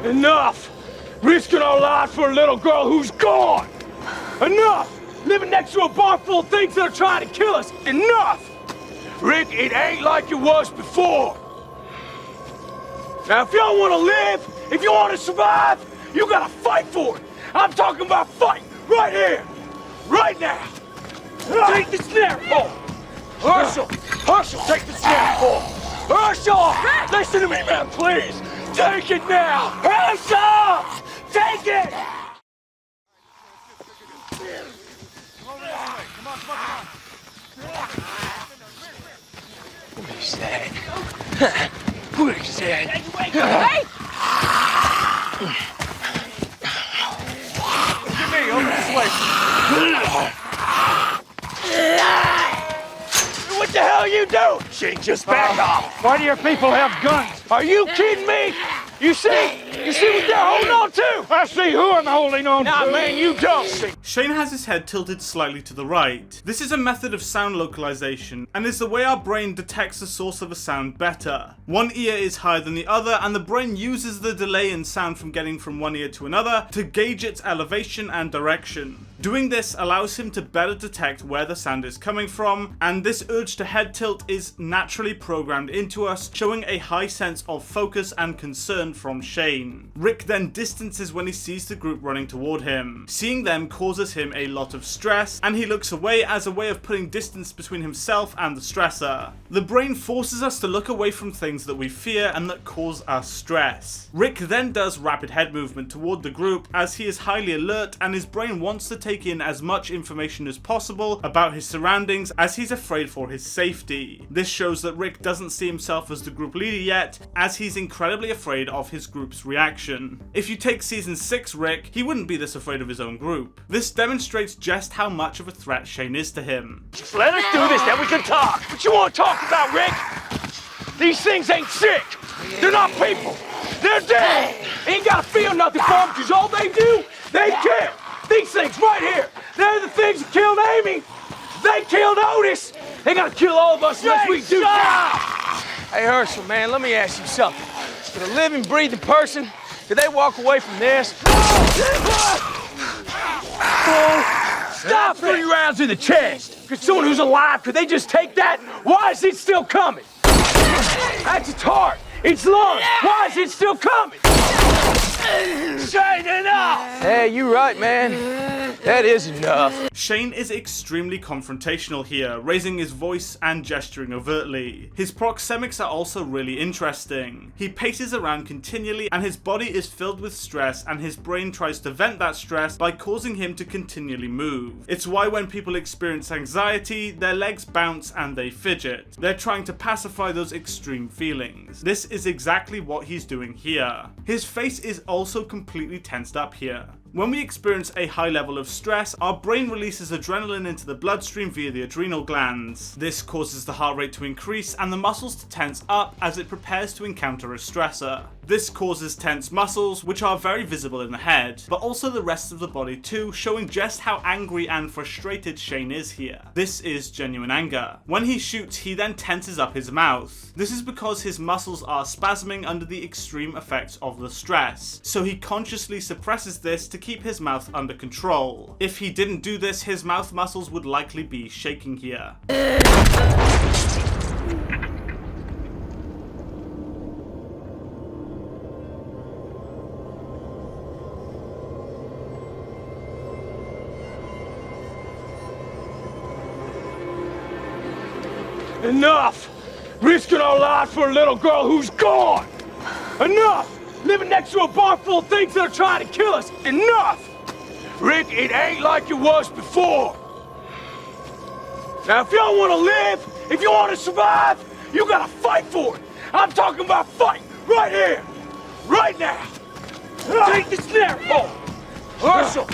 Enough! Risking our lives for a little girl who's gone! Enough! Living next to a bar full of things that are trying to kill us! Enough! Rick, it ain't like it was before! Now, if y'all want to live, if you want to survive, you gotta fight for it! I'm talking about fight right here! Right now! Take the snare pole! Herschel, take the snare pole! Herschel! Listen to me, man, please! Take it now! Herschel! Take it! What is that? What is that? Hey! Get me over this way. What the hell are you doing? Shane, just back off. Why do your people have guns? Are you kidding me? You see what they're holding on to? I see who I'm holding on to. Nah, man, you don't. Shane has his head tilted slightly to the right. This is a method of sound localization, and is the way our brain detects the source of a sound better. One ear is higher than the other, and the brain uses the delay in sound from getting from one ear to another to gauge its elevation and direction. Doing this allows him to better detect where the sound is coming from, and this urge to head tilt is naturally programmed into us, showing a high sense of focus and concern from Shane. Rick then distances when he sees the group running toward him. Seeing them causes him a lot of stress, and he looks away as a way of putting distance between himself and the stressor. The brain forces us to look away from things that we fear and that cause us stress. Rick then does rapid head movement toward the group as he is highly alert, and his brain wants to take in as much information as possible about his surroundings as he's afraid for his safety. This shows that Rick doesn't see himself as the group leader yet, as he's incredibly afraid of his group's reaction. If you take season 6 Rick, he wouldn't be this afraid of his own group. This demonstrates just how much of a threat Shane is to him. Just let us do this, then we can talk. What you want to talk about, Rick? These things ain't sick. They're not people. They're dead. Ain't gotta feel nothing for them, because all they do, they kill. These things right here, they're the things that killed Amy. They killed Otis. They gotta kill all of us unless we do that. Hey, Herschel, man, let me ask you something. Could a living, breathing person, could they walk away from this? Stop 3 rounds in the chest. Could someone who's alive, could they just take that? Why is it still coming? That's its heart. It's lungs. Why is it still coming? Shane, enough! Hey, you right, man. That is enough. Shane is extremely confrontational here, raising his voice and gesturing overtly. His proxemics are also really interesting. He paces around continually, and his body is filled with stress, and his brain tries to vent that stress by causing him to continually move. It's why when people experience anxiety, their legs bounce and they fidget. They're trying to pacify those extreme feelings. This is exactly what he's doing here. His face is also completely tensed up here. When we experience a high level of stress, our brain releases adrenaline into the bloodstream via the adrenal glands. This causes the heart rate to increase and the muscles to tense up as it prepares to encounter a stressor. This causes tense muscles, which are very visible in the head, but also the rest of the body too, showing just how angry and frustrated Shane is here. This is genuine anger. When he shoots, he then tenses up his mouth. This is because his muscles are spasming under the extreme effects of the stress, so he consciously suppresses this to keep his mouth under control. If he didn't do this, his mouth muscles would likely be shaking here. Enough! Risking our lives for a little girl who's gone! Enough! Living next to a bar full of things that are trying to kill us! Enough! Rick, it ain't like it was before! Now, if y'all want to live, if you want to survive, you gotta fight for it! I'm talking about fight right here! Right now! Take the snare pole! Herschel,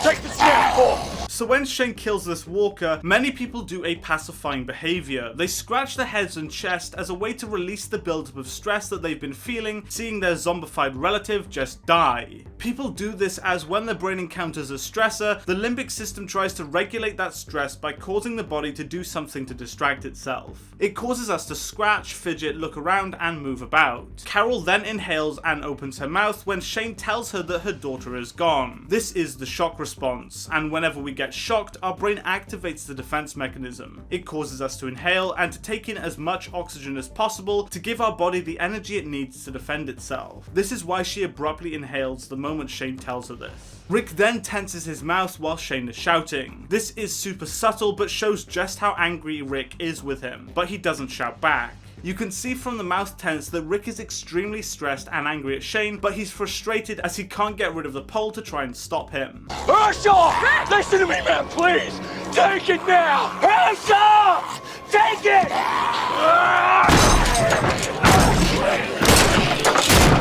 take the snare pole! So when Shane kills this walker, many people do a pacifying behavior. They scratch their heads and chest as a way to release the buildup of stress that they've been feeling, seeing their zombified relative just die. People do this as when the brain encounters a stressor, the limbic system tries to regulate that stress by causing the body to do something to distract itself. It causes us to scratch, fidget, look around, and move about. Carol then inhales and opens her mouth when Shane tells her that her daughter is gone. This is the shock response, and whenever we get shocked, our brain activates the defense mechanism. It causes us to inhale and to take in as much oxygen as possible to give our body the energy it needs to defend itself. This is why she abruptly inhales the moment Shane tells her this. Rick then tenses his mouth while Shane is shouting. This is super subtle but shows just how angry Rick is with him, but he doesn't shout back. You can see from the mouth tense that Rick is extremely stressed and angry at Shane, but he's frustrated as he can't get rid of the pole to try and stop him. Herschel! Listen to me, man, please! Take it now! Herschel! Take it!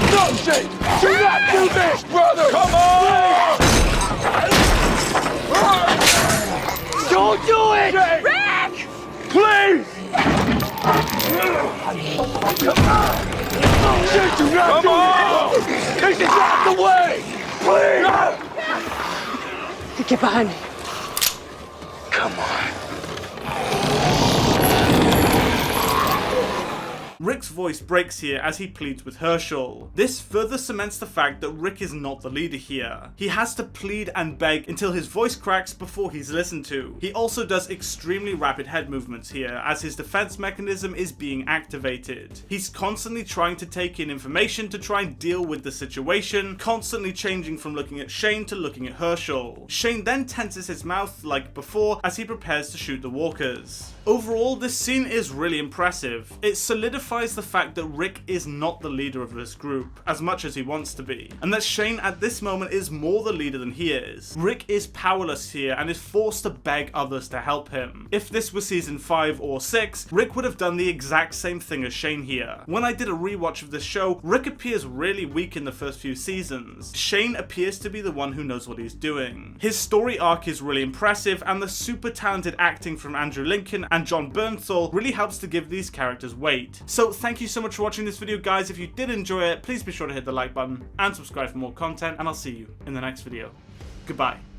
No, Shane! Do not do this, brother! Come on! Please. Don't do it! Shane. Rick! Please! Come on! Shane, do not do this! This is not the way! Please! Get behind me. Come on. Rick's voice breaks here as he pleads with Herschel. This further cements the fact that Rick is not the leader here. He has to plead and beg until his voice cracks before he's listened to. He also does extremely rapid head movements here as his defense mechanism is being activated. He's constantly trying to take in information to try and deal with the situation, constantly changing from looking at Shane to looking at Herschel. Shane then tenses his mouth like before as he prepares to shoot the walkers. Overall, this scene is really impressive. It solidifies the fact that Rick is not the leader of this group, as much as he wants to be, and that Shane at this moment is more the leader than he is. Rick is powerless here and is forced to beg others to help him. If this was season 5 or 6, Rick would have done the exact same thing as Shane here. When I did a rewatch of this show, Rick appears really weak in the first few seasons. Shane appears to be the one who knows what he's doing. His story arc is really impressive, and the super talented acting from Andrew Lincoln and John Bernthal really helps to give these characters weight. So thank you so much for watching this video, guys. If you did enjoy it, please be sure to hit the like button and subscribe for more content, and I'll see you in the next video. Goodbye.